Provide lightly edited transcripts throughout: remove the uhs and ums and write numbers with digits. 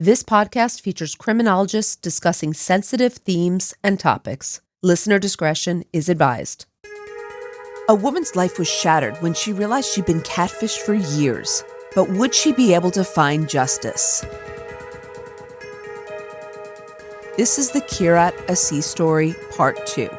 This podcast features criminologists discussing sensitive themes and topics. Listener discretion is advised. A woman's life was shattered when she realized she'd been catfished for years. But would she be able to find justice? This is the Kirat Assi story, part 2.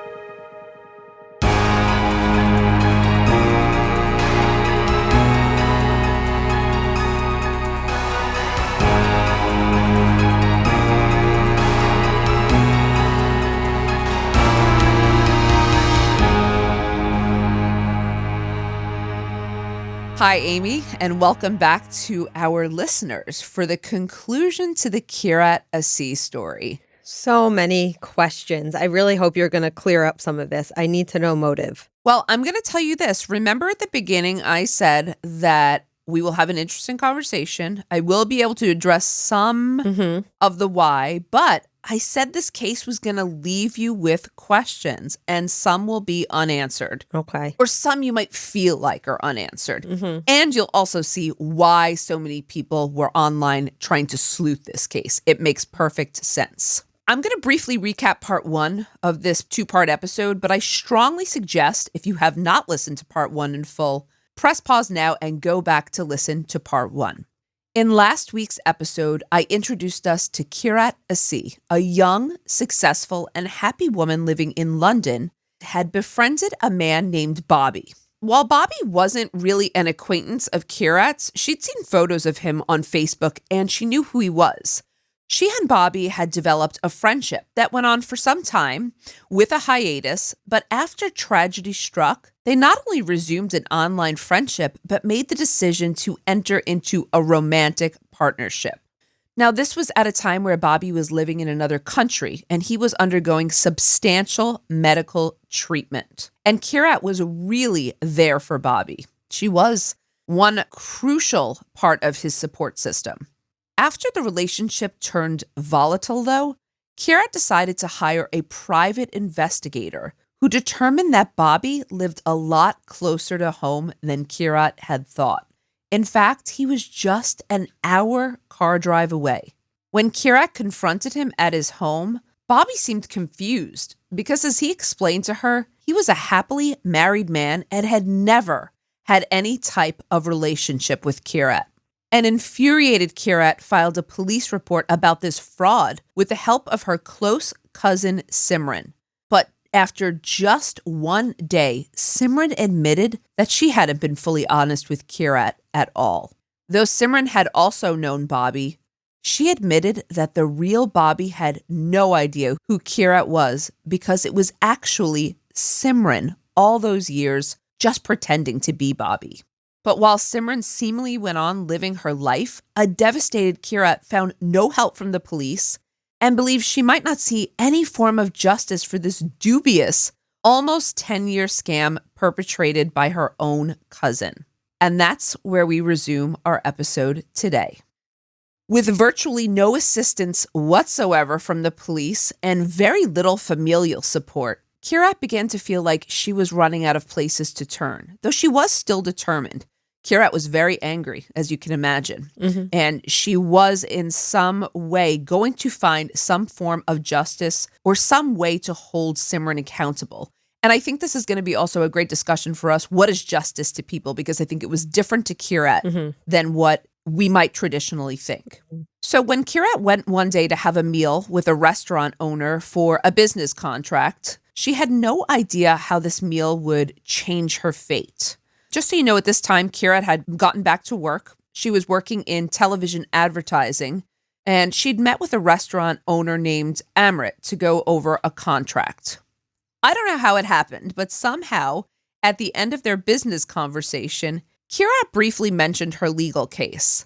Hi, Amy, and welcome back to our listeners for the conclusion to the Kirat Assi story. So many questions. I really hope you're going to clear up some of this. I need to know motive. Well, I'm going to tell you this. Remember at the beginning, I said that we will have an interesting conversation. I will be able to address some of the why, but I said this case was going to leave you with questions, and some will be unanswered. Okay. Or some you might feel like are unanswered. And you'll also see why so many people were online trying to sleuth this case. It makes perfect sense. I'm going to briefly recap part 1 of this 2-part episode, but I strongly suggest if you have not listened to part 1 in full, press pause now and go back to listen to part 1. In last week's episode, I introduced us to Kirat Assi, a young, successful, and happy woman living in London, had befriended a man named Bobby. While Bobby wasn't really an acquaintance of Kirat's, she'd seen photos of him on Facebook and she knew who he was. She and Bobby had developed a friendship that went on for some time with a hiatus, but after tragedy struck, they not only resumed an online friendship, but made the decision to enter into a romantic partnership. Now, this was at a time where Bobby was living in another country and he was undergoing substantial medical treatment. And Kirat was really there for Bobby. She was one crucial part of his support system. After the relationship turned volatile, though, Kirat decided to hire a private investigator who determined that Bobby lived a lot closer to home than Kirat had thought. In fact, he was just an hour car drive away. When Kirat confronted him at his home, Bobby seemed confused because, as he explained to her, he was a happily married man and had never had any type of relationship with Kirat. An infuriated Kirat filed a police report about this fraud with the help of her close cousin Simran. But after just one day, Simran admitted that she hadn't been fully honest with Kirat at all. Though Simran had also known Bobby, she admitted that the real Bobby had no idea who Kirat was because it was actually Simran all those years just pretending to be Bobby. But while Simran seemingly went on living her life, a devastated Kirat found no help from the police and believed she might not see any form of justice for this dubious, almost 10-year scam perpetrated by her own cousin. And that's where we resume our episode today. With virtually no assistance whatsoever from the police and very little familial support, Kirat began to feel like she was running out of places to turn, though she was still determined. Kirat was very angry, as you can imagine, and she was in some way going to find some form of justice or some way to hold Simran accountable. And I think this is going to be also a great discussion for us. What is justice to people? Because I think it was different to Kirat than what we might traditionally think. So when Kirat went one day to have a meal with a restaurant owner for a business contract, she had no idea how this meal would change her fate. Just so you know, at this time, Kirat had gotten back to work. She was working in television advertising, and she'd met with a restaurant owner named Amrit to go over a contract. I don't know how it happened, but somehow, at the end of their business conversation, Kirat briefly mentioned her legal case.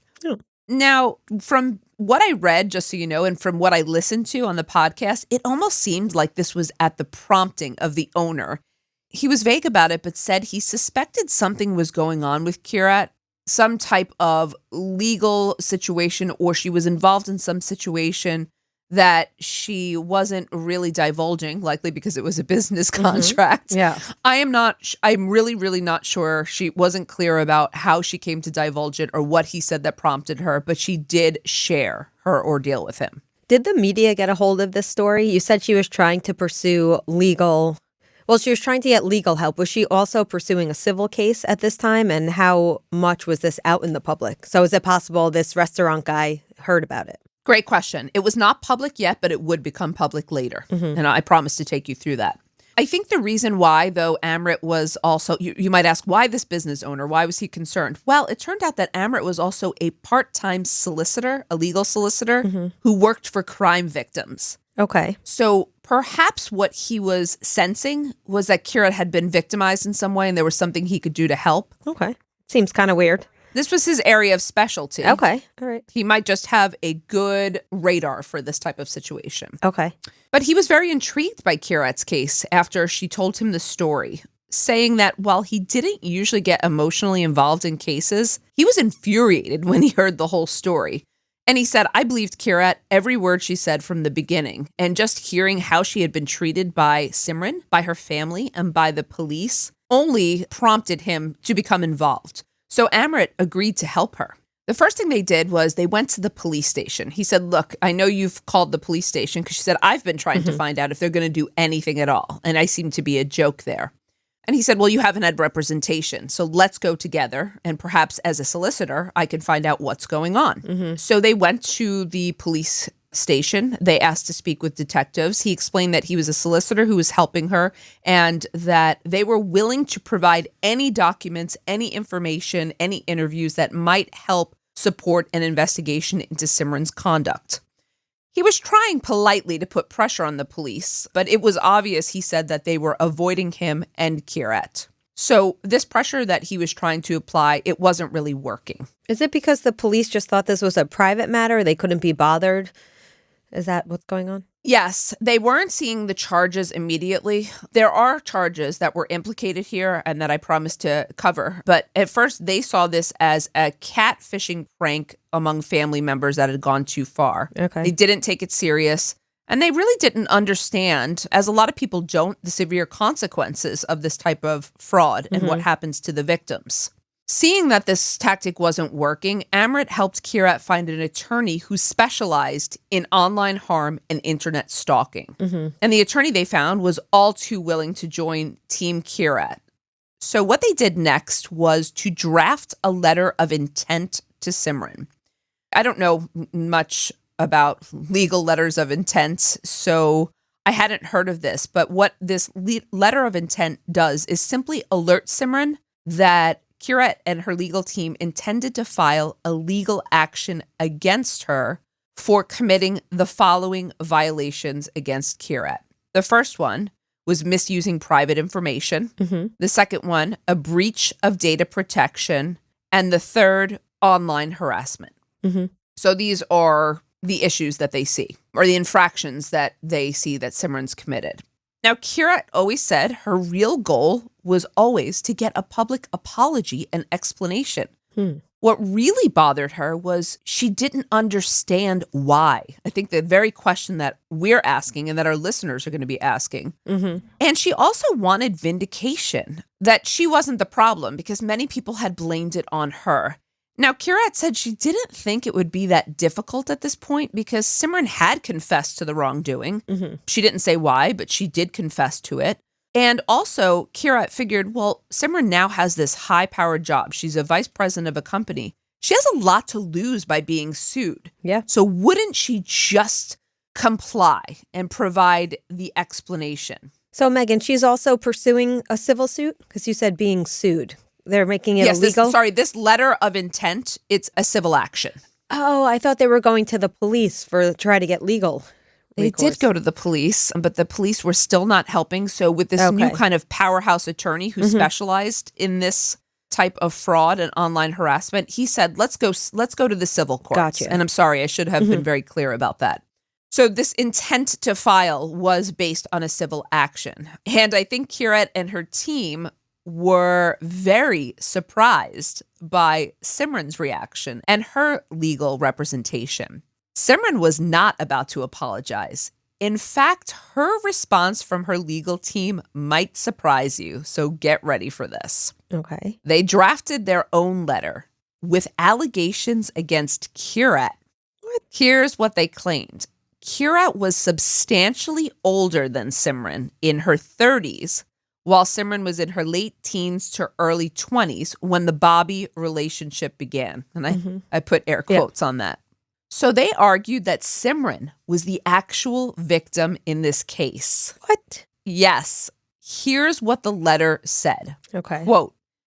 Now, from what I read, just so you know, and from what I listened to on the podcast, it almost seemed like this was at the prompting of the owner. He was vague about it, but said he suspected something was going on with Kirat, some type of legal situation, or she was involved in some situation that she wasn't really divulging, likely because it was a business contract. Yeah. I'm really, really not sure. She wasn't clear about how she came to divulge it or what he said that prompted her, but she did share her ordeal with him. Did the media get a hold of this story? You said she was trying to pursue she was trying to get legal help. Was she also pursuing a civil case at this time? And how much was this out in the public? So is it possible this restaurant guy heard about it? Great question. It was not public yet, but it would become public later. And I promise to take you through that. I think the reason why, though, Amrit was also, you might ask, why this business owner? Why was he concerned? Well, it turned out that Amrit was also a part-time solicitor, a legal solicitor, who worked for crime victims. Okay. So perhaps what he was sensing was that Kirat had been victimized in some way and there was something he could do to help. Okay. Seems kind of weird. This was his area of specialty. Okay. All right. He might just have a good radar for this type of situation. Okay. But he was very intrigued by Kirat's case after she told him the story, saying that while he didn't usually get emotionally involved in cases, he was infuriated when he heard the whole story. And he said, I believed Kirat every word she said from the beginning. And just hearing how she had been treated by Simran, by her family, and by the police only prompted him to become involved. So Amrit agreed to help her. The first thing they did was they went to the police station. He said, look, I know you've called the police station because she said, I've been trying to find out if they're going to do anything at all. And I seem to be a joke there. And he said, well, you haven't had representation. So let's go together. And perhaps as a solicitor, I can find out what's going on. So they went to the police station. They asked to speak with detectives. He explained that he was a solicitor who was helping her and that they were willing to provide any documents, any information, any interviews that might help support an investigation into Simran's conduct. He was trying politely to put pressure on the police, but it was obvious, he said, that they were avoiding him and Kirat. So this pressure that he was trying to apply, it wasn't really working. Is it because the police just thought this was a private matter? They couldn't be bothered? Is that what's going on? Yes, they weren't seeing the charges immediately. There are charges that were implicated here and that I promised to cover. But at first, they saw this as a catfishing prank among family members that had gone too far. Okay. They didn't take it serious. And they really didn't understand, as a lot of people don't, the severe consequences of this type of fraud and what happens to the victims. Seeing that this tactic wasn't working, Amrit helped Kirat find an attorney who specialized in online harm and internet stalking. And the attorney they found was all too willing to join Team Kirat. So what they did next was to draft a letter of intent to Simran. I don't know much about legal letters of intent, so I hadn't heard of this. But what this letter of intent does is simply alert Simran that Kirat and her legal team intended to file a legal action against her for committing the following violations against Kirat. The first one was misusing private information. The second one, a breach of data protection. And the third, online harassment. So these are the issues that they see, or the infractions that they see that Simran's committed. Now, Kirat always said her real goal was always to get a public apology and explanation. What really bothered her was she didn't understand why. I think the very question that we're asking and that our listeners are going to be asking. And she also wanted vindication that she wasn't the problem because many people had blamed it on her. Now, Kirat said she didn't think it would be that difficult at this point because Simran had confessed to the wrongdoing. She didn't say why, but she did confess to it. And also, Kirat figured, well, Simran now has this high-powered job. She's a vice president of a company. She has a lot to lose by being sued. Yeah. So wouldn't she just comply and provide the explanation? So, Meghan, she's also pursuing a civil suit because you said being sued. They're making it illegal? This letter of intent, it's a civil action. Oh, I thought they were going to the police to try to get legal recourse. They did go to the police, but the police were still not helping. So with this new kind of powerhouse attorney who specialized in this type of fraud and online harassment, he said, let's go to the civil courts. Gotcha. And I'm sorry, I should have been very clear about that. So this intent to file was based on a civil action. And I think Kirat and her team were very surprised by Simran's reaction and her legal representation. Simran was not about to apologize. In fact, her response from her legal team might surprise you, so get ready for this. Okay. They drafted their own letter with allegations against Kirat. Here's what they claimed. Kirat was substantially older than Simran, in her 30s, while Simran was in her late teens to early 20s when the Bobby relationship began. And I put air quotes on that. So they argued that Simran was the actual victim in this case. What? Yes. Here's what the letter said. Okay. Quote,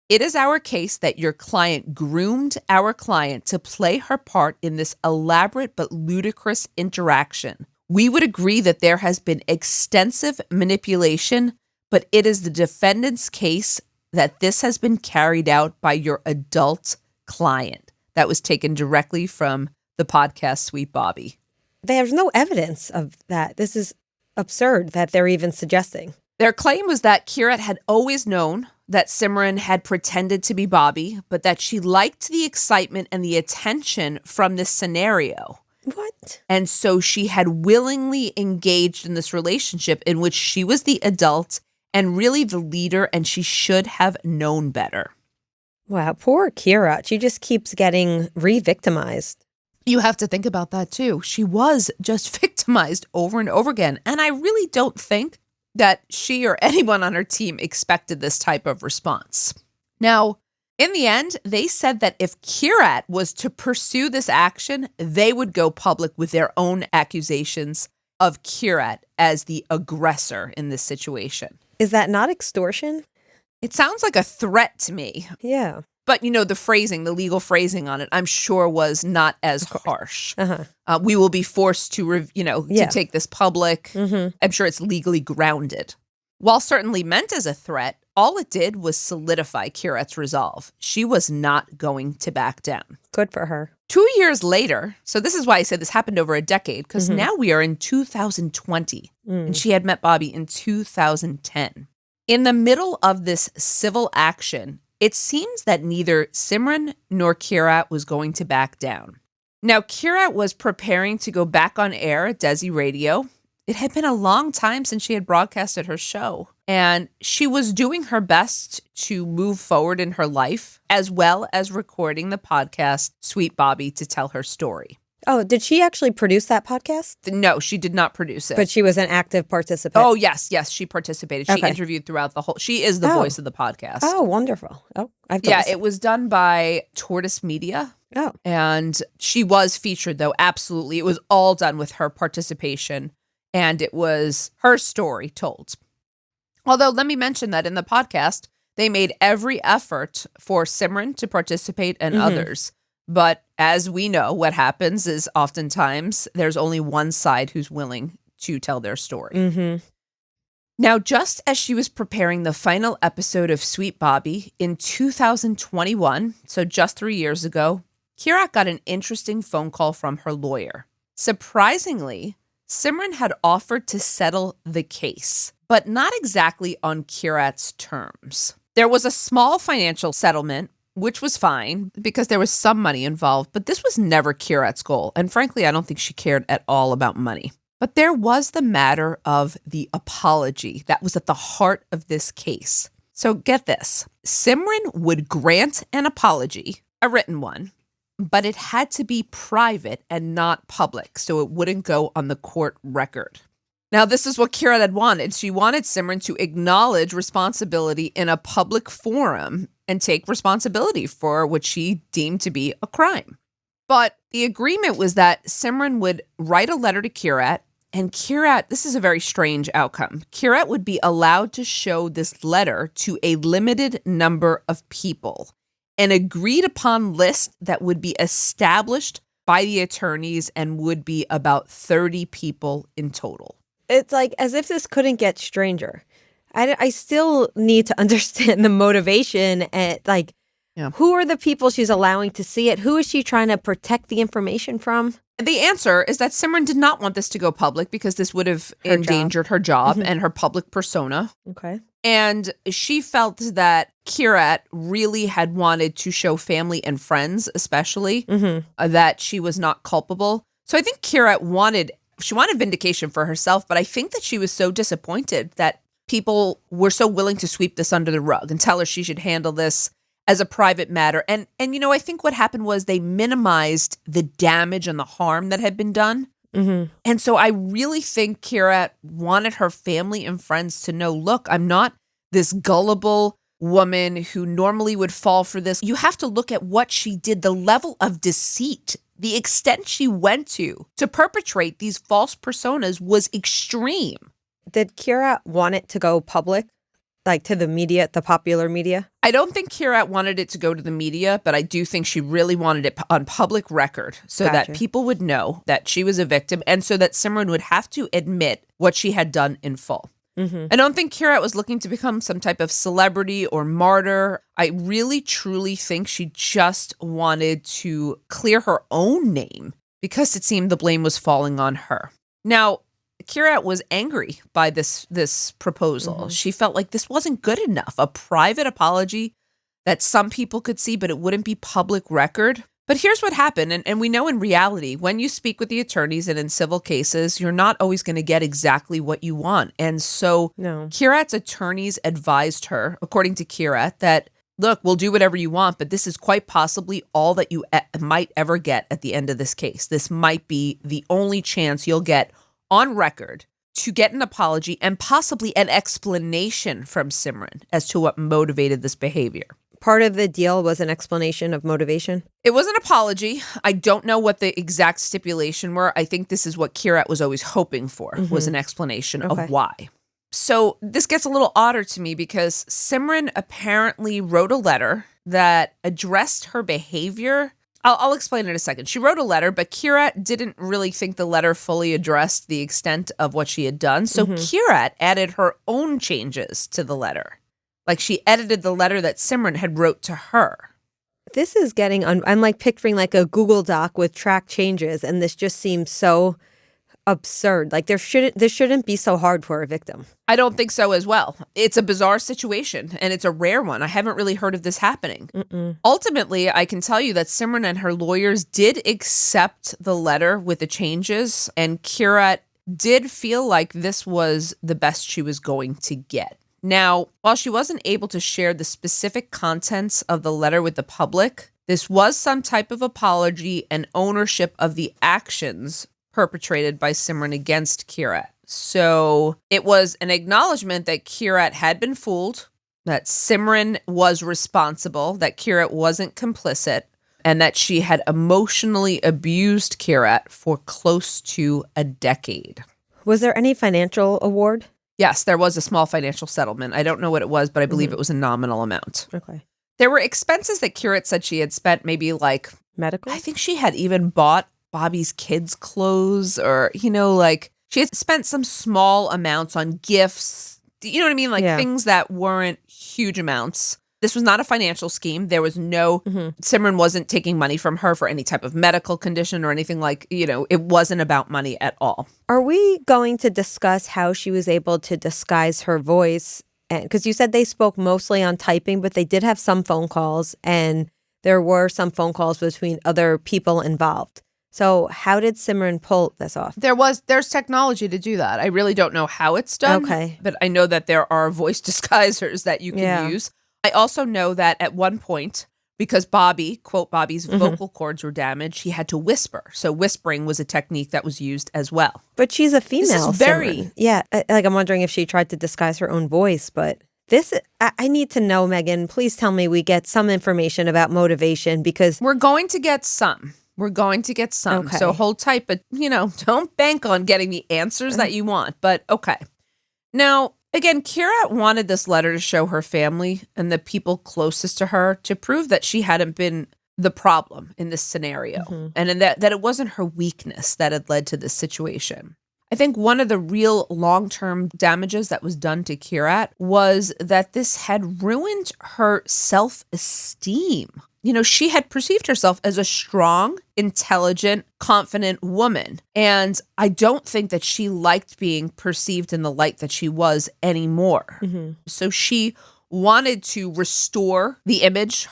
"It is our case that your client groomed our client to play her part in this elaborate but ludicrous interaction. We would agree that there has been extensive manipulation, but it is the defendant's case that this has been carried out by your adult client." That was taken directly from the podcast Sweet Bobby. There's no evidence of that. This is absurd that they're even suggesting. Their claim was that Kirat had always known that Simran had pretended to be Bobby, but that she liked the excitement and the attention from this scenario. What? And so she had willingly engaged in this relationship in which she was the adult and really the leader, and she should have known better. Wow, poor Kirat. She just keeps getting re-victimized. You have to think about that too. She was just victimized over and over again. And I really don't think that she or anyone on her team expected this type of response. Now, in the end, they said that if Kirat was to pursue this action, they would go public with their own accusations of Kirat as the aggressor in this situation. Is that not extortion? It sounds like a threat to me. Yeah. But, the phrasing, the legal phrasing on it, I'm sure was not as harsh. We will be forced to, to take this public. I'm sure it's legally grounded. While certainly meant as a threat, all it did was solidify Kirat's resolve. She was not going to back down. Good for her. 2 years later, so this is why I said this happened over a decade, because now we are in 2020, and she had met Bobby in 2010. In the middle of this civil action, it seems that neither Simran nor Kirat was going to back down. Now, Kirat was preparing to go back on air at Desi Radio. It had been a long time since she had broadcasted her show, and she was doing her best to move forward in her life, as well as recording the podcast Sweet Bobby to tell her story. Oh, did she actually produce that podcast? No, she did not produce it. But she was an active participant. Oh, yes, she participated. She interviewed throughout the whole. She is the voice of the podcast. Oh, wonderful. Oh, it was done by Tortoise Media. Oh. And she was featured, though, absolutely. It was all done with her participation, and it was her story told. Although, let me mention that in the podcast, they made every effort for Simran to participate and others. But as we know, what happens is oftentimes there's only one side who's willing to tell their story. Now, just as she was preparing the final episode of Sweet Bobby in 2021, so just 3 years ago, Kirat got an interesting phone call from her lawyer. Surprisingly, Simran had offered to settle the case, but not exactly on Kirat's terms. There was a small financial settlement, which was fine because there was some money involved, but this was never Kirat's goal. And frankly, I don't think she cared at all about money. But there was the matter of the apology that was at the heart of this case. So get this. Simran would grant an apology, a written one, but it had to be private and not public, so it wouldn't go on the court record. Now, this is what Kirat had wanted. She wanted Simran to acknowledge responsibility in a public forum and take responsibility for what she deemed to be a crime. But the agreement was that Simran would write a letter to Kirat, and Kirat, this is a very strange outcome. Kirat would be allowed to show this letter to a limited number of people, an agreed upon list that would be established by the attorneys and would be about 30 people in total. It's like as if this couldn't get stranger. I still need to understand the motivation and who are the people she's allowing to see it? Who is she trying to protect the information from? The answer is that Simran did not want this to go public because this would have endangered her job and her public persona. Okay. And she felt that Kirat really had wanted to show family and friends, especially, that she was not culpable. So I think Kirat wanted vindication for herself, but I think that she was so disappointed that people were so willing to sweep this under the rug and tell her she should handle this as a private matter. And I think what happened was they minimized the damage and the harm that had been done. Mm-hmm. And so I really think Kirat wanted her family and friends to know, look, I'm not this gullible woman who normally would fall for this. You have to look at what she did, the level of deceit, the extent she went to perpetrate these false personas was extreme. Did Kirat want it to go public, like to the media, the popular media? I don't think Kirat wanted it to go to the media, but I do think she really wanted it on public record so that people would know that she was a victim and so that Simran would have to admit what she had done in full. Mm-hmm. I don't think Kirat was looking to become some type of celebrity or martyr. I really, truly think she just wanted to clear her own name because it seemed the blame was falling on her. Now, Kirat was angry by this proposal. Mm-hmm. She felt like this wasn't good enough. A private apology that some people could see, but it wouldn't be public record. But here's what happened, and we know in reality, when you speak with the attorneys and in civil cases, you're not always going to get exactly what you want. And so Kirat's attorneys advised her, according to Kirat, that, look, we'll do whatever you want, but this is quite possibly all that you might ever get at the end of this case. This might be the only chance you'll get on record to get an apology and possibly an explanation from Simran as to what motivated this behavior. Part of the deal was an explanation of motivation? It was an apology. I don't know what the exact stipulation were. I think this is what Kirat was always hoping for, was an explanation of why. So this gets a little odder to me because Simran apparently wrote a letter that addressed her behavior. I'll explain in a second. She wrote a letter, but Kirat didn't really think the letter fully addressed the extent of what she had done. So Kirat added her own changes to the letter. Like she edited the letter that Simran had wrote to her. This is getting, I'm like picturing like a Google Doc with track changes, and this just seems so absurd. Like this shouldn't be so hard for a victim. I don't think so as well. It's a bizarre situation, and it's a rare one. I haven't really heard of this happening. Ultimately, I can tell you that Simran and her lawyers did accept the letter with the changes, and Kirat did feel like this was the best she was going to get. Now, while she wasn't able to share the specific contents of the letter with the public, this was some type of apology and ownership of the actions perpetrated by Simran against Kirat. So it was an acknowledgement that Kirat had been fooled, that Simran was responsible, that Kirat wasn't complicit, and that she had emotionally abused Kirat for close to a decade. Was there any financial award? Yes, there was a small financial settlement. I don't know what it was, but I believe it was a nominal amount. Okay. There were expenses that Kirat said she had spent, maybe like medical. I think she had even bought Bobby's kids' clothes, or, like she had spent some small amounts on gifts. You know what I mean? Like things that weren't huge amounts. This was not a financial scheme. There was no, Simran wasn't taking money from her for any type of medical condition or anything like, it wasn't about money at all. Are we going to discuss how she was able to disguise her voice? Because you said they spoke mostly on typing, but they did have some phone calls, and there were some phone calls between other people involved. So how did Simran pull this off? There's technology to do that. I really don't know how it's done. Okay. But I know that there are voice disguisers that you can use. I also know that at one point, because Bobby's vocal cords were damaged, he had to whisper. So whispering was a technique that was used as well. But she's a female. This is very... Simran. Yeah, I'm wondering if she tried to disguise her own voice, but this, I need to know, Meghan, please tell me we get some information about motivation, because... We're going to get some. Okay. So hold tight, but, don't bank on getting the answers that you want. But okay. Now... Again, Kirat wanted this letter to show her family and the people closest to her to prove that she hadn't been the problem in this scenario, and that it wasn't her weakness that had led to this situation. I think one of the real long-term damages that was done to Kirat was that this had ruined her self-esteem. She had perceived herself as a strong, intelligent, confident woman. And I don't think that she liked being perceived in the light that she was anymore. So she wanted to restore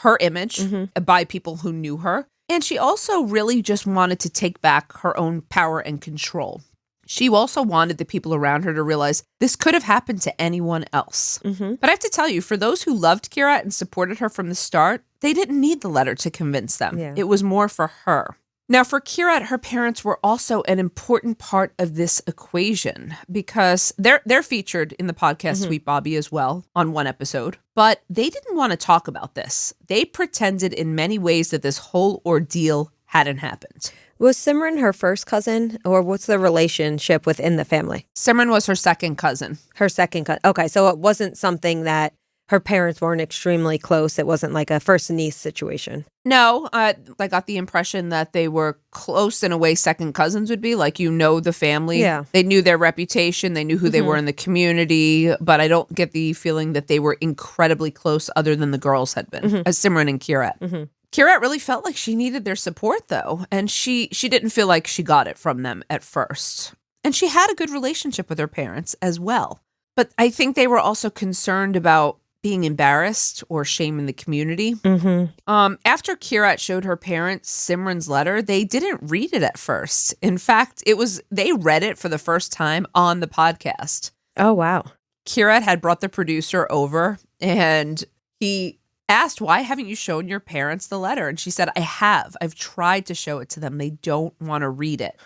her image by people who knew her. And she also really just wanted to take back her own power and control. She also wanted the people around her to realize this could have happened to anyone else. But I have to tell you, for those who loved Kirat and supported her from the start, they didn't need the letter to convince them. Yeah. It was more for her. Now, for Kirat, her parents were also an important part of this equation because they're featured in the podcast Sweet Bobby as well on one episode, but they didn't want to talk about this. They pretended in many ways that this whole ordeal hadn't happened. Was Simran her first cousin, or what's the relationship within the family? Simran was her second cousin. Her second cousin. Okay, so it wasn't something that her parents weren't extremely close. It wasn't like a first niece situation. No, I got the impression that they were close in a way second cousins would be. Like, you know the family. Yeah. They knew their reputation. They knew who they were in the community. But I don't get the feeling that they were incredibly close other than the girls had been, as Simran and Kirat. Kirat really felt like she needed their support, though. And she didn't feel like she got it from them at first. And she had a good relationship with her parents as well. But I think they were also concerned about being embarrassed or shame in the community. After Kirat showed her parents Simran's letter, they didn't read it at first. In fact, they read it for the first time on the podcast. Oh, wow. Kirat had brought the producer over and he asked, why haven't you shown your parents the letter? And she said, I have. I've tried to show it to them. They don't want to read it.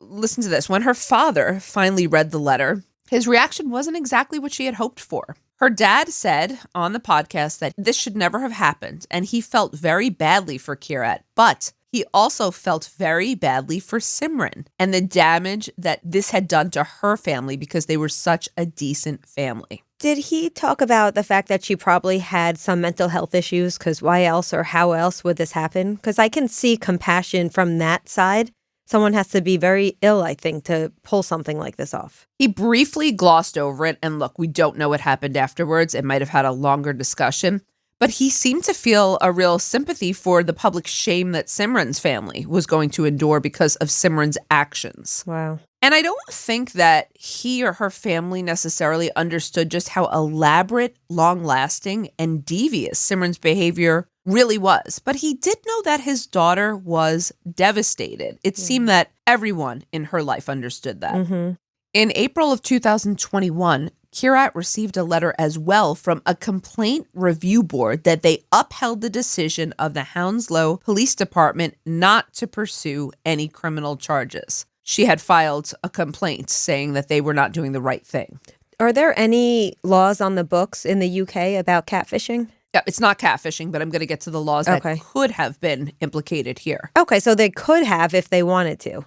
Listen to this. When her father finally read the letter, his reaction wasn't exactly what she had hoped for. Her dad said on the podcast that this should never have happened, and he felt very badly for Kirat, but he also felt very badly for Simran and the damage that this had done to her family because they were such a decent family. Did he talk about the fact that she probably had some mental health issues? Because why else or how else would this happen? Because I can see compassion from that side. Someone has to be very ill, I think, to pull something like this off. He briefly glossed over it. And look, we don't know what happened afterwards. It might have had a longer discussion. But he seemed to feel a real sympathy for the public shame that Simran's family was going to endure because of Simran's actions. Wow. And I don't think that he or her family necessarily understood just how elaborate, long-lasting, and devious Simran's behavior really was. But he did know that his daughter was devastated. It seemed that everyone in her life understood that. In April of 2021, Kirat received a letter as well from a complaint review board that they upheld the decision of the Hounslow Police Department not to pursue any criminal charges. She had filed a complaint saying that they were not doing the right thing. Are there any laws on the books in the UK about catfishing? Yeah, it's not catfishing, but I'm going to get to the laws that could have been implicated here. Okay, so they could have if they wanted to.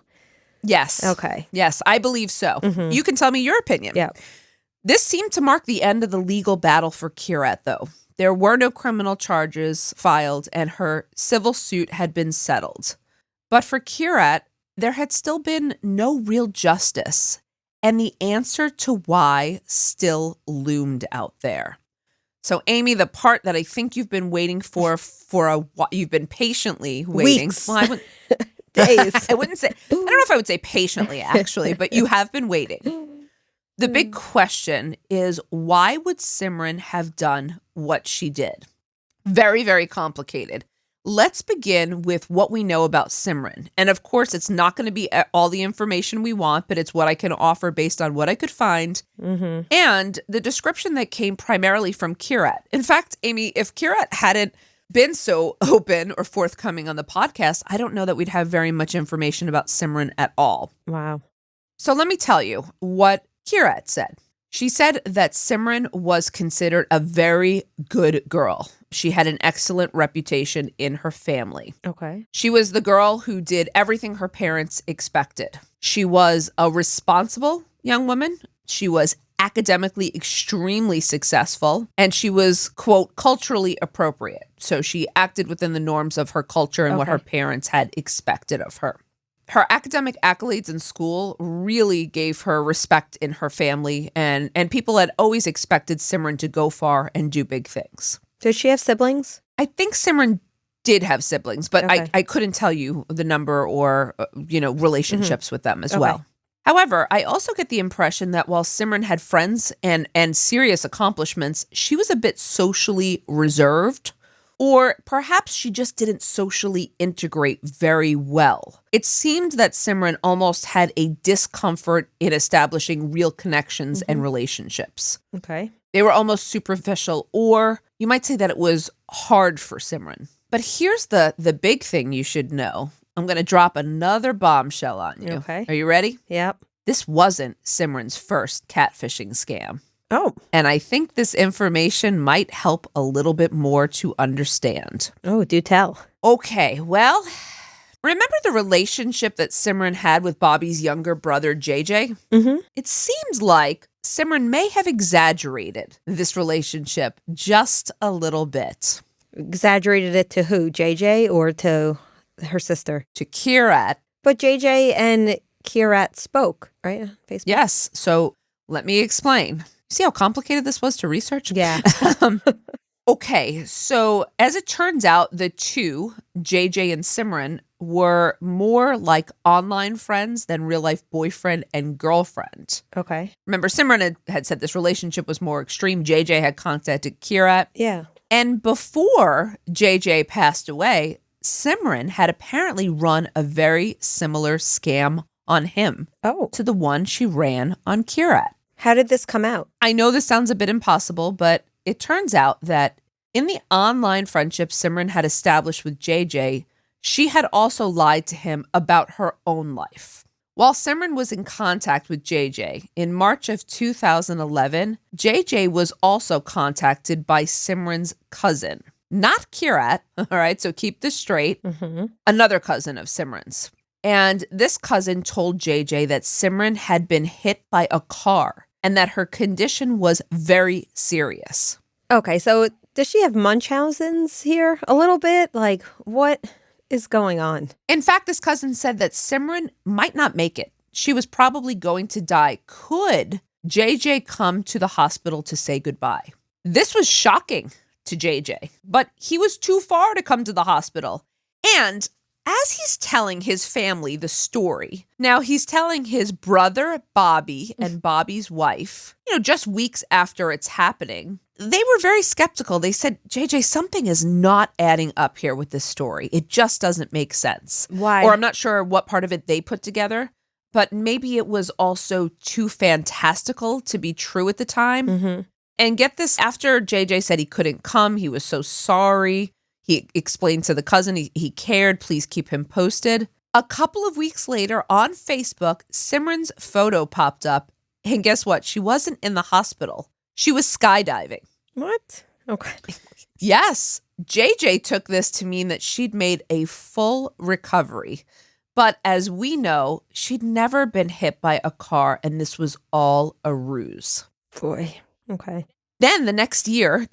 Yes. Okay. Yes, I believe so. You can tell me your opinion. Yeah. This seemed to mark the end of the legal battle for Kirat, though. There were no criminal charges filed, and her civil suit had been settled. But for Kirat, there had still been no real justice, and the answer to why still loomed out there. So, Amy, the part that I think you've been waiting for a while, you've been patiently waiting. Weeks. Well, Days. I don't know if I would say patiently, actually, but you have been waiting. The big question is, why would Simran have done what she did? Very, very complicated. Let's begin with what we know about Simran. And of course, it's not going to be all the information we want, but it's what I can offer based on what I could find. And the description that came primarily from Kirat. In fact, Amy, if Kirat hadn't been so open or forthcoming on the podcast, I don't know that we'd have very much information about Simran at all. Wow. So let me tell you what Kirat said. She said that Simran was considered a very good girl. She had an excellent reputation in her family. Okay. She was the girl who did everything her parents expected. She was a responsible young woman. She was academically extremely successful, and she was, quote, culturally appropriate. So she acted within the norms of her culture and what her parents had expected of her. Her academic accolades in school really gave her respect in her family, and people had always expected Simran to go far and do big things. Does she have siblings? I think Simran did have siblings, but I couldn't tell you the number or, relationships with them as well. However, I also get the impression that while Simran had friends and serious accomplishments, she was a bit socially reserved Or perhaps she just didn't socially integrate very well. It seemed that Simran almost had a discomfort in establishing real connections and relationships. Okay. They were almost superficial, or you might say that it was hard for Simran. But here's the big thing you should know. I'm going to drop another bombshell on you. Okay. Are you ready? Yep. This wasn't Simran's first catfishing scam. Oh. And I think this information might help a little bit more to understand. Oh, do tell. Okay, well, remember the relationship that Simran had with Bobby's younger brother, JJ? Mm-hmm. It seems like Simran may have exaggerated this relationship just a little bit. Exaggerated it to who? JJ or to her sister? To Kirat. But JJ and Kirat spoke, right? On Facebook? Yes, so let me explain. See how complicated this was to research? Yeah. Okay, so as it turns out, the two, JJ and Simran, were more like online friends than real life boyfriend and girlfriend. Okay. Remember, Simran had said this relationship was more extreme. JJ had contacted Kirat. Yeah. And before JJ passed away, Simran had apparently run a very similar scam on him to the one she ran on Kirat. How did this come out? I know this sounds a bit impossible, but it turns out that in the online friendship Simran had established with JJ, she had also lied to him about her own life. While Simran was in contact with JJ, in March of 2011, JJ was also contacted by Simran's cousin. Not Kirat, all right, so keep this straight. Another cousin of Simran's. And this cousin told JJ that Simran had been hit by a car and that her condition was very serious. Okay, so does she have Munchausen's here a little bit? Like, what is going on? In fact, this cousin said that Simran might not make it. She was probably going to die. Could JJ come to the hospital to say goodbye? This was shocking to JJ, but he was too far to come to the hospital. And as he's telling his family the story, now he's telling his brother, Bobby, and Bobby's wife, just weeks after it's happening, they were very skeptical. They said, JJ, something is not adding up here with this story. It just doesn't make sense. Why? Or I'm not sure what part of it they put together, but maybe it was also too fantastical to be true at the time. And get this, after JJ said he couldn't come, he was so sorry. He explained to the cousin he cared, please keep him posted. A couple of weeks later on Facebook, Simran's photo popped up. And guess what? She wasn't in the hospital. She was skydiving. What? Okay. Yes. JJ took this to mean that she'd made a full recovery. But as we know, she'd never been hit by a car, and this was all a ruse. Boy. Okay. Then the next year,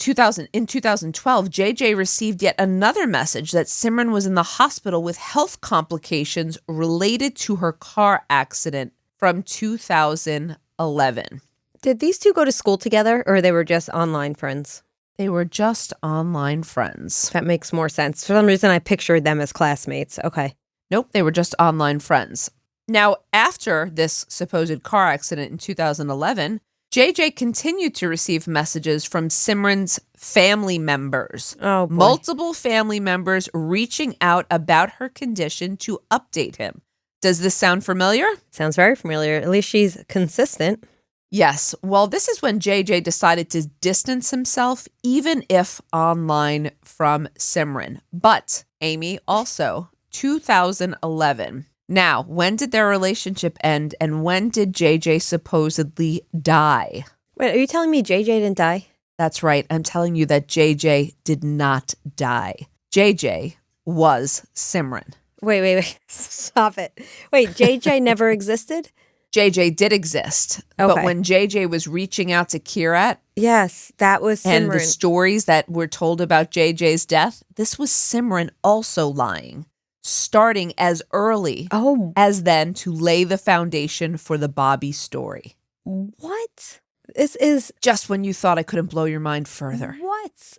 in 2012, JJ received yet another message that Simran was in the hospital with health complications related to her car accident from 2011. Did these two go to school together, or they were just online friends? They were just online friends. That makes more sense. For some reason, I pictured them as classmates. Okay. Nope, they were just online friends. Now, after this supposed car accident in 2011, JJ continued to receive messages from Simran's family members. Oh, boy. Multiple family members reaching out about her condition to update him. Does this sound familiar? Sounds very familiar. At least she's consistent. Yes. Well, this is when JJ decided to distance himself, even if online, from Simran. But, Amy, also, 2011. Now, when did their relationship end, and when did JJ supposedly die? Wait, are you telling me JJ didn't die? That's right. I'm telling you that JJ did not die. JJ was Simran. Wait. Stop it. Wait, JJ never existed? JJ did exist. Okay. But when JJ was reaching out to Kirat, yes, that was Simran. and the stories that were told about JJ's death, this was Simran also lying, starting as early as then to lay the foundation for the Bobby story. What? This is just when you thought I couldn't blow your mind further. What?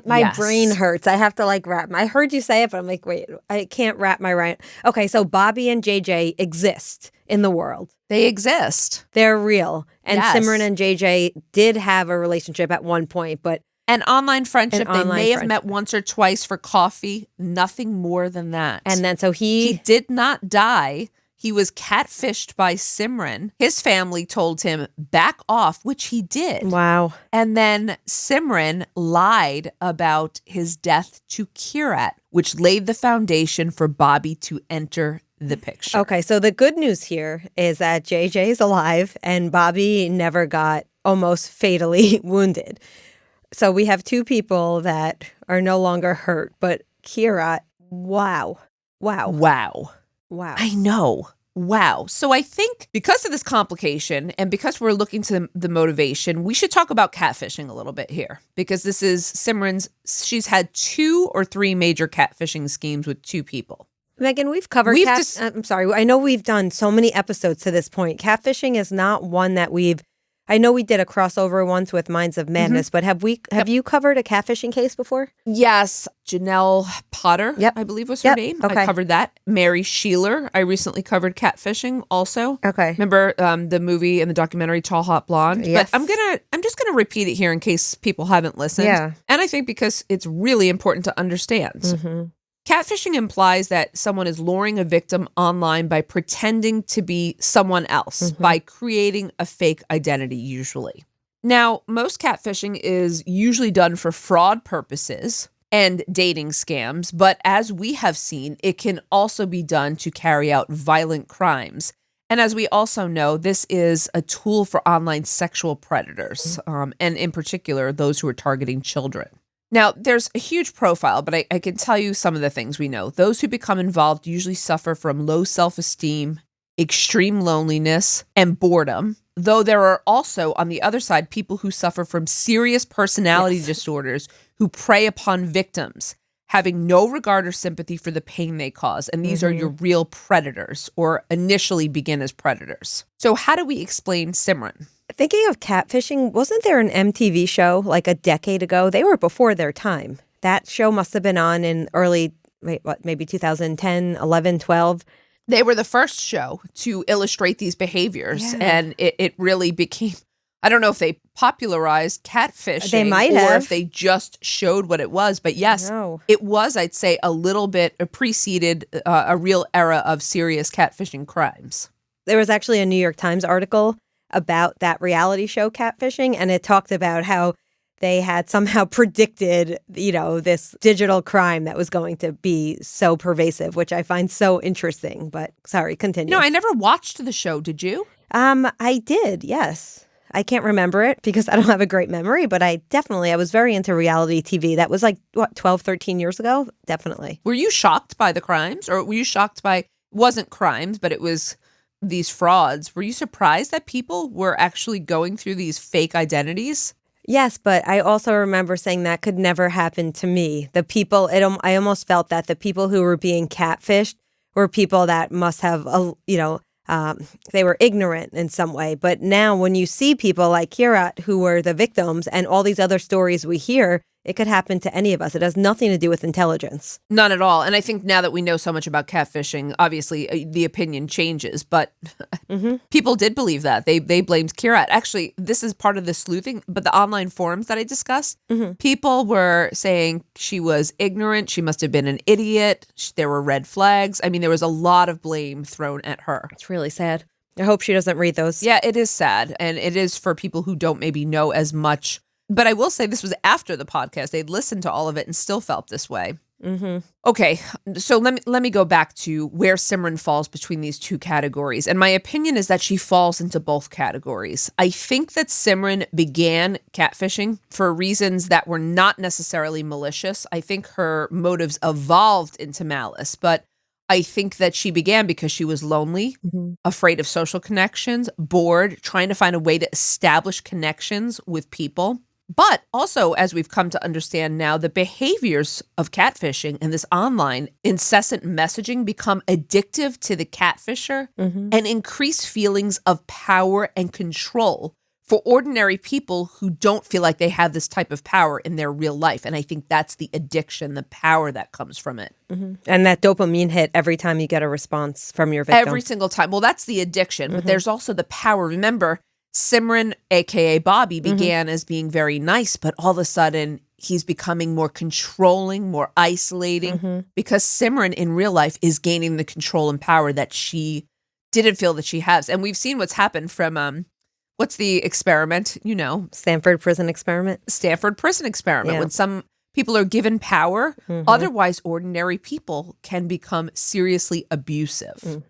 My brain hurts. I have to I heard you say it, but I'm like, wait, I can't wrap my brain. Okay, so Bobby and JJ exist in the world. They exist. They're real. And yes. Simran and JJ did have a relationship at one point, but An online friendship. They online may have friendship. met once or twice for coffee. Nothing more than that. And then so he did not die. He was catfished by Simran. His family told him back off, which he did. Wow. And then Simran lied about his death to Kirat, which laid the foundation for Bobby to enter the picture. Okay, so the good news here is that JJ is alive and Bobby never got almost fatally wounded. So we have two people that are no longer hurt, but Kirat, wow. I know. Wow. So I think because of this complication and because we're looking to the motivation, we should talk about catfishing a little bit here, because this is Simran's, she's had 2 or 3 major catfishing schemes with 2 people. Meghan, we've covered I'm sorry. I know we've done so many episodes to this point. Catfishing is not one that I know we did a crossover once with Minds of Madness, but have you covered a catfishing case before? Yes. Janelle Potter, I believe was her name. Okay. I covered that. Mary Sheeler, I recently covered catfishing also. Okay. Remember the movie and the documentary Tall Hot Blonde? Yes. But I'm just gonna repeat it here in case people haven't listened. Yeah. And I think because it's really important to understand. Mm-hmm. Catfishing implies that someone is luring a victim online by pretending to be someone else, by creating a fake identity, usually. Now, most catfishing is usually done for fraud purposes and dating scams, but as we have seen, it can also be done to carry out violent crimes. And as we also know, this is a tool for online sexual predators, and in particular, those who are targeting children. Now, there's a huge profile, but I can tell you some of the things we know. Those who become involved usually suffer from low self-esteem, extreme loneliness, and boredom, though there are also, on the other side, people who suffer from serious personality disorders who prey upon victims, having no regard or sympathy for the pain they cause. And these are your real predators, or initially begin as predators. So how do we explain Simran? Thinking of catfishing, wasn't there an MTV show like a decade ago? They were before their time. That show must have been on in maybe 2010, 11, 12. They were the first show to illustrate these behaviors. And it really became, I don't know if they popularized catfishing. They might or have. if they just showed what it was. But yes, it was, I'd say, a little bit preceded a real era of serious catfishing crimes. There was actually a New York Times article about that reality show catfishing, and it talked about how they had somehow predicted, this digital crime that was going to be so pervasive, which I find so interesting. But sorry, continue. No, I never watched the show. Did you? I did, yes. I can't remember it because I don't have a great memory, but I was very into reality TV. That was 12, 13 years ago? Definitely. Were you shocked by the crimes, or were you shocked by, wasn't crimes, but it was these frauds? Were you surprised that people were actually going through these fake identities? Yes, but I also remember saying that could never happen to me. The people, I almost felt that the people who were being catfished were people that must have, they were ignorant in some way. But now when you see people like Kirat who were the victims and all these other stories we hear, it could happen to any of us. It has nothing to do with intelligence. None at all. And I think now that we know so much about catfishing, obviously the opinion changes. But people did believe that. They blamed Kirat. Actually, this is part of the sleuthing, but the online forums that I discussed, people were saying she was ignorant. She must have been an idiot. There were red flags. I mean, there was a lot of blame thrown at her. It's really sad. I hope she doesn't read those. Yeah, it is sad. And it is for people who don't maybe know as much. But I will say this was after the podcast. They'd listened to all of it and still felt this way. Okay, so let me go back to where Simran falls between these two categories. And my opinion is that she falls into both categories. I think that Simran began catfishing for reasons that were not necessarily malicious. I think her motives evolved into malice, but I think that she began because she was lonely, afraid of social connections, bored, trying to find a way to establish connections with people. But also, as we've come to understand now, the behaviors of catfishing and this online incessant messaging become addictive to the catfisher and increase feelings of power and control for ordinary people who don't feel like they have this type of power in their real life. And I think that's the addiction, the power that comes from it. And that dopamine hit every time you get a response from your victim. Every single time. Well, that's the addiction, but there's also the power. Remember, Simran, aka Bobby, began as being very nice, but all of a sudden he's becoming more controlling, more isolating, because Simran in real life is gaining the control and power that she didn't feel that she has. And we've seen what's happened from what's the experiment? You know, Stanford prison experiment. Stanford prison experiment. Yeah. When some people are given power, otherwise ordinary people can become seriously abusive.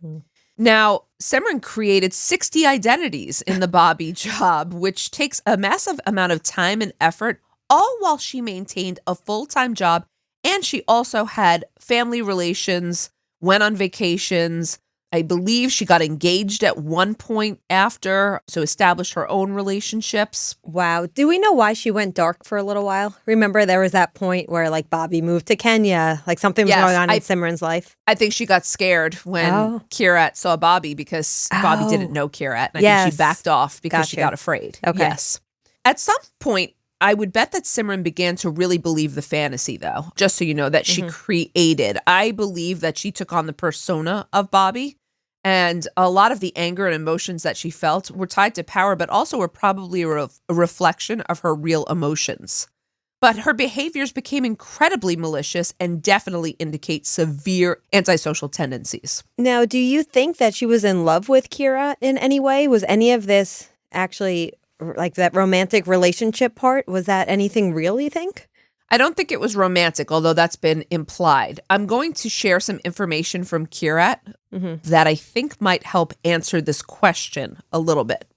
Now, Simran created 60 identities in the Bobby job, which takes a massive amount of time and effort, all while she maintained a full-time job. And she also had family relations, went on vacations. I believe she got engaged at one point after, so established her own relationships. Wow. Do we know why she went dark for a little while? Remember there was that point where like Bobby moved to Kenya, like something was Yes, going on in Simran's life? I think she got scared when Kirat saw Bobby because Bobby didn't know Kirat. And I think she backed off because she got afraid. Okay. Yes. At some point, I would bet that Simran began to really believe the fantasy, though, just so you know, that she created. I believe that she took on the persona of Bobby. And a lot of the anger and emotions that she felt were tied to power, but also were probably a reflection of her real emotions. But her behaviors became incredibly malicious and definitely indicate severe antisocial tendencies. Now, do you think that she was in love with Kira in any way? Was any of this actually, like that romantic relationship part, was that anything real, you think? I don't think it was romantic, although that's been implied. I'm going to share some information from Kirat that I think might help answer this question a little bit.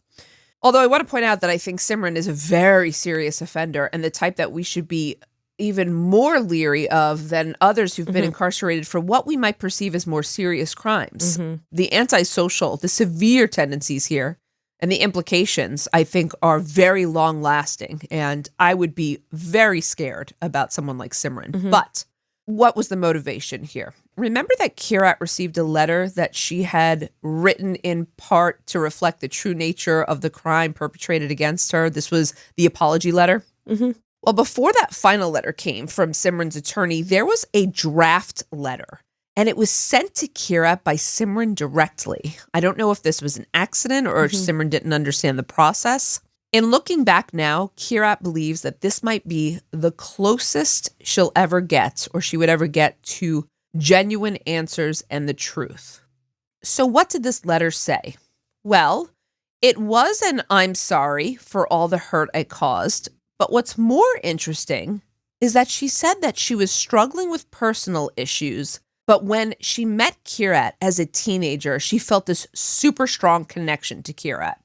Although I want to point out that I think Simran is a very serious offender and the type that we should be even more leery of than others who've been incarcerated for what we might perceive as more serious crimes. The antisocial, the severe tendencies here, and the implications, I think, are very long lasting. And I would be very scared about someone like Simran. But what was the motivation here? Remember that Kirat received a letter that she had written in part to reflect the true nature of the crime perpetrated against her. This was the apology letter. Well, before that final letter came from Simran's attorney, there was a draft letter. And it was sent to Kirat by Simran directly. I don't know if this was an accident or if Simran didn't understand the process. In looking back now, Kirat believes that this might be the closest she'll ever get, or she would ever get, to genuine answers and the truth. So what did this letter say? Well, it was an I'm sorry for all the hurt I caused. But what's more interesting is that she said that she was struggling with personal issues. But when she met Kirat as a teenager, she felt this super strong connection to Kirat.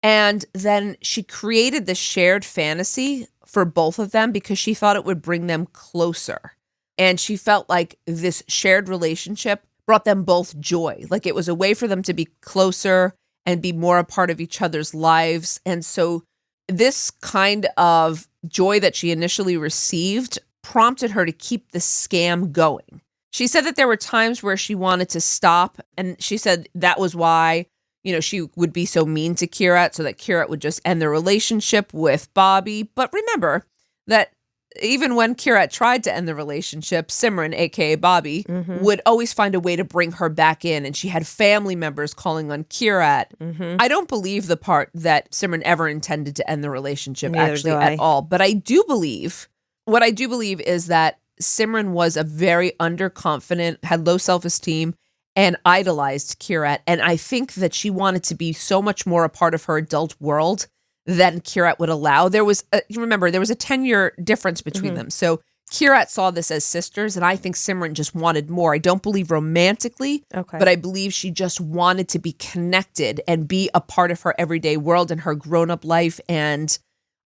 And then she created this shared fantasy for both of them because she thought it would bring them closer. And she felt like this shared relationship brought them both joy. Like it was a way for them to be closer and be more a part of each other's lives. And so this kind of joy that she initially received prompted her to keep the scam going. She said that there were times where she wanted to stop, and she said that was why, you know, she would be so mean to Kirat so that Kirat would just end the relationship with Bobby. But remember that even when Kirat tried to end the relationship, Simran, aka Bobby, would always find a way to bring her back in, and she had family members calling on Kirat. I don't believe the part that Simran ever intended to end the relationship actually at all. But I do believe, what I do believe is that Simran was a very underconfident, had low self-esteem, and idolized Kirat. And I think that she wanted to be so much more a part of her adult world than Kirat would allow. There was, remember, there was a 10-year difference between them. So Kirat saw this as sisters, and I think Simran just wanted more. I don't believe romantically, but I believe she just wanted to be connected and be a part of her everyday world and her grown-up life. And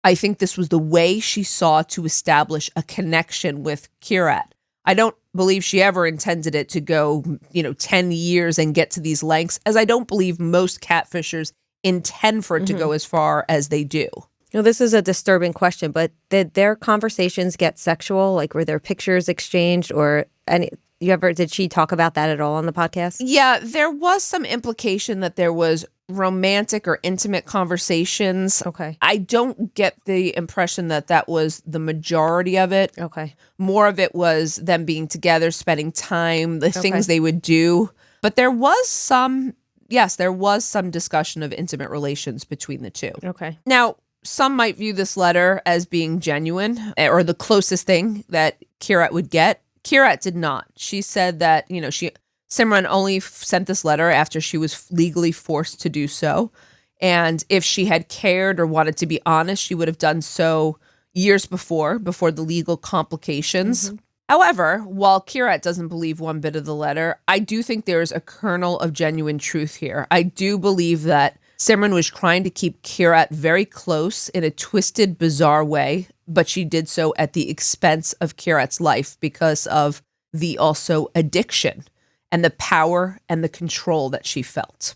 I think this was the way she saw to establish a connection with Kirat. I don't believe she ever intended it to go, 10 years and get to these lengths, as I don't believe most catfishers intend for it to go as far as they do. This is a disturbing question, but did their conversations get sexual? Like, were there pictures exchanged or did she talk about that at all on the podcast? Yeah, there was some implication that there was romantic or intimate conversations. Okay. I don't get the impression that that was the majority of it. Okay. More of it was them being together, spending time, the things they would do. But there was some, yes, there was some discussion of intimate relations between the two. Okay. Now, some might view this letter as being genuine or the closest thing that Kirat would get. Kirat did not. She said that, Simran only sent this letter after she was legally forced to do so. And if she had cared or wanted to be honest, she would have done so years before the legal complications. Mm-hmm. However, while Kirat doesn't believe one bit of the letter, I do think there's a kernel of genuine truth here. I do believe that Simran was trying to keep Kirat very close in a twisted, bizarre way, but she did so at the expense of Kirat's life because of the also addiction and the power and the control that she felt.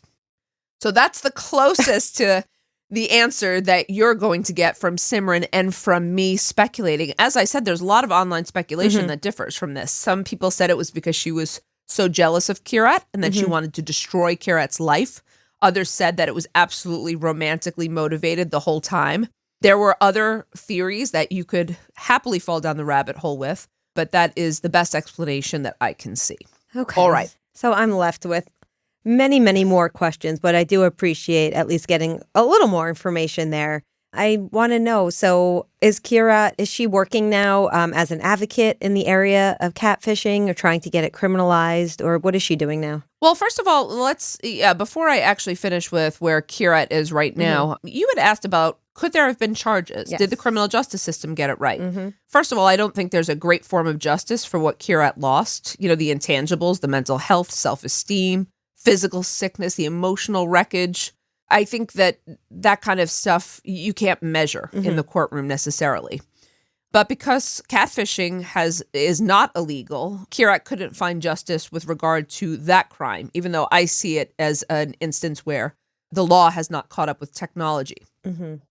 So that's the closest to the answer that you're going to get from Simran and from me speculating. As I said, there's a lot of online speculation that differs from this. Some people said it was because she was so jealous of Kirat and that she wanted to destroy Kirat's life. Others said that it was absolutely romantically motivated the whole time. There were other theories that you could happily fall down the rabbit hole with, but that is the best explanation that I can see. Okay. All right. So I'm left with many, many more questions, but I do appreciate at least getting a little more information there. I want to know, so is she working now as an advocate in the area of catfishing or trying to get it criminalized, or what is she doing now? Well, first of all, before I actually finish with where Kirat is right now, you had asked about, could there have been charges? Yes. Did the criminal justice system get it right? First of all, I don't think there's a great form of justice for what Kirat lost. The intangibles, the mental health, self-esteem, physical sickness, the emotional wreckage. I think that kind of stuff you can't measure in the courtroom necessarily. But because catfishing is not illegal, Kirat couldn't find justice with regard to that crime, even though I see it as an instance where the law has not caught up with technology.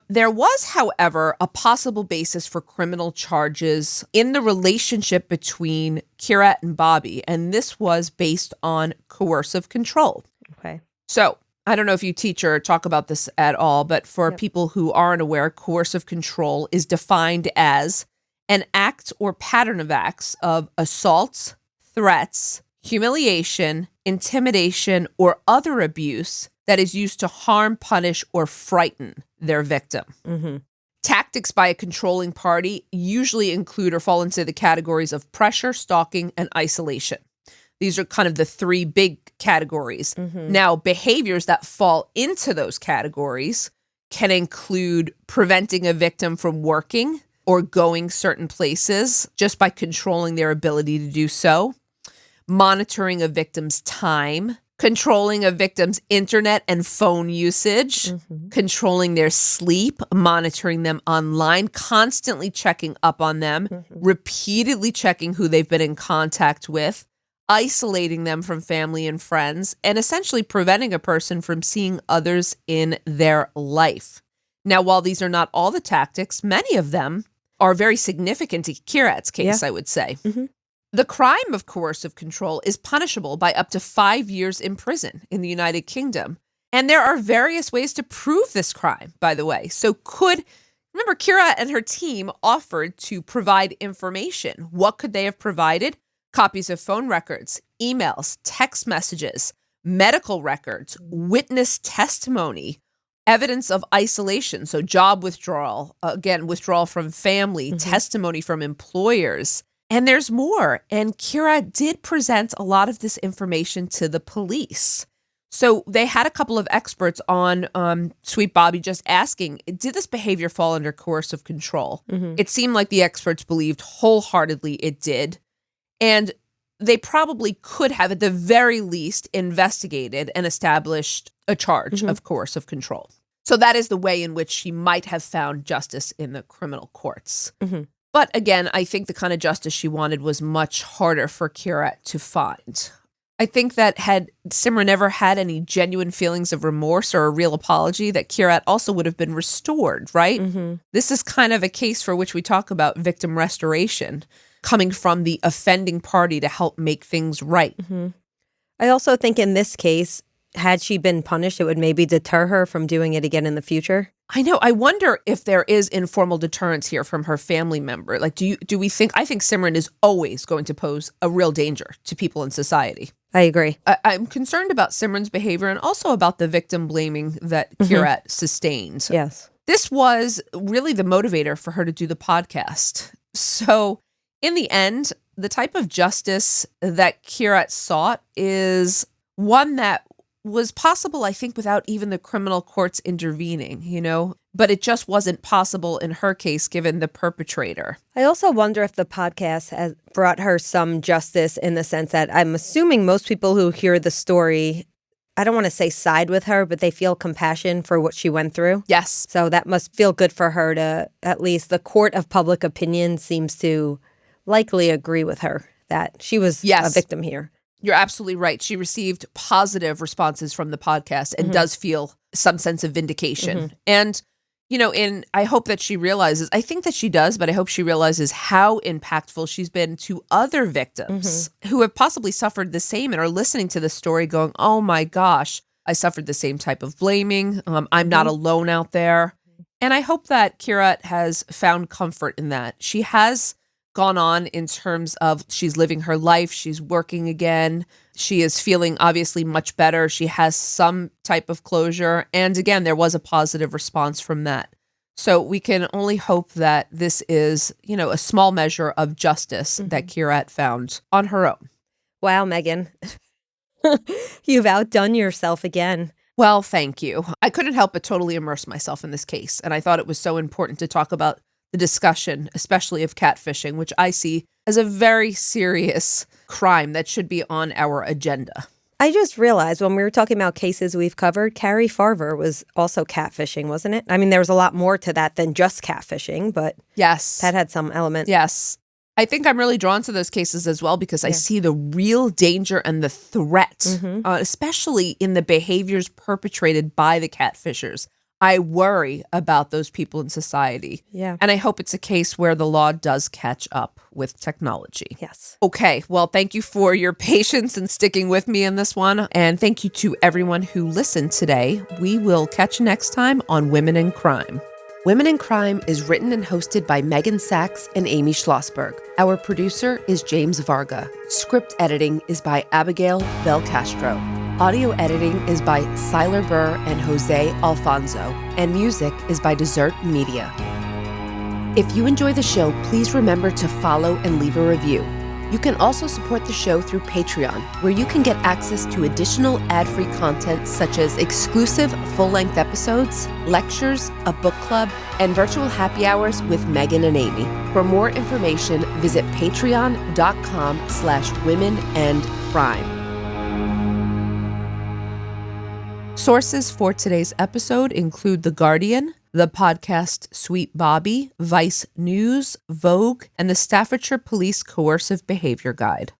There was, however, a possible basis for criminal charges in the relationship between Kirat and Bobby, and this was based on coercive control. Okay. So I don't know if you teach or talk about this at all, but for people who aren't aware, coercive control is defined as an act or pattern of acts of assaults, threats, humiliation, intimidation, or other abuse that is used to harm, punish, or frighten their victim. Tactics by a controlling party usually include or fall into the categories of pressure, stalking, and isolation. These are kind of the three big categories. Now, behaviors that fall into those categories can include preventing a victim from working or going certain places just by controlling their ability to do so, monitoring a victim's time, controlling a victim's internet and phone usage, controlling their sleep, monitoring them online, constantly checking up on them, repeatedly checking who they've been in contact with, isolating them from family and friends, and essentially preventing a person from seeing others in their life. Now, while these are not all the tactics, many of them are very significant to Kirat's case, I would say. The crime of coercive control is punishable by up to 5 years in prison in the United Kingdom. And there are various ways to prove this crime, by the way. So remember, Kirat and her team offered to provide information. What could they have provided? Copies of phone records, emails, text messages, medical records, witness testimony, evidence of isolation, so job withdrawal, again, withdrawal from family, testimony from employers. And there's more. And Kirat did present a lot of this information to the police. So they had a couple of experts on Sweet Bobby just asking, did this behavior fall under coercive control? It seemed like the experts believed wholeheartedly it did. And they probably could have, at the very least, investigated and established a charge of coercive control. So that is the way in which she might have found justice in the criminal courts. But again, I think the kind of justice she wanted was much harder for Kirat to find. I think that had Simran never had any genuine feelings of remorse or a real apology, that Kirat also would have been restored, right? This is kind of a case for which we talk about victim restoration, coming from the offending party to help make things right. I also think in this case, had she been punished, it would maybe deter her from doing it again in the future. I know. I wonder if there is informal deterrence here from her family member. Like, do we think, I think Simran is always going to pose a real danger to people in society. I agree. I'm concerned about Simran's behavior and also about the victim blaming that Kirat sustained. Yes. This was really the motivator for her to do the podcast. So in the end, the type of justice that Kirat sought is one that was possible, I think, without even the criminal courts intervening, but it just wasn't possible in her case, given the perpetrator. I also wonder if the podcast has brought her some justice in the sense that I'm assuming most people who hear the story, I don't want to say side with her, but they feel compassion for what she went through. Yes. So that must feel good for her to, at least the court of public opinion seems to likely agree with her that she was a victim here. You're absolutely right. She received positive responses from the podcast and does feel some sense of vindication. And, I hope that she realizes, I think that she does, but I hope she realizes how impactful she's been to other victims who have possibly suffered the same and are listening to the story going, oh my gosh, I suffered the same type of blaming. I'm not alone out there. And I hope that Kirat has found comfort in that. She has gone on in terms of she's living her life. She's working again. She is feeling obviously much better. She has some type of closure. And again, there was a positive response from that. So we can only hope that this is, a small measure of justice that Kirat found on her own. Wow, Meghan. You've outdone yourself again. Well, thank you. I couldn't help but totally immerse myself in this case. And I thought it was so important to talk about the discussion, especially of catfishing, which I see as a very serious crime that should be on our agenda. I just realized when we were talking about cases we've covered, Carrie Farver was also catfishing, wasn't it? I mean, there was a lot more to that than just catfishing, but yes, that had some element. Yes. I think I'm really drawn to those cases as well because I see the real danger and the threat, especially in the behaviors perpetrated by the catfishers. I worry about those people in society. Yeah. And I hope it's a case where the law does catch up with technology. Yes. Okay. Well, thank you for your patience and sticking with me in this one. And thank you to everyone who listened today. We will catch you next time on Women in Crime. Women in Crime is written and hosted by Meghan Sachs and Amy Shlosberg. Our producer is James Varga. Script editing is by Abagail Belcastro. Audio editing is by Siler Burr and Jose Alfonso, and music is by Desert Media. If you enjoy the show, please remember to follow and leave a review. You can also support the show through Patreon, where you can get access to additional ad-free content such as exclusive full-length episodes, lectures, a book club, and virtual happy hours with Meghan and Amy. For more information, visit patreon.com/womenandcrime. Sources for today's episode include The Guardian, the podcast Sweet Bobby, Vice News, Vogue, and the Staffordshire Police Coercive Behavior Guide.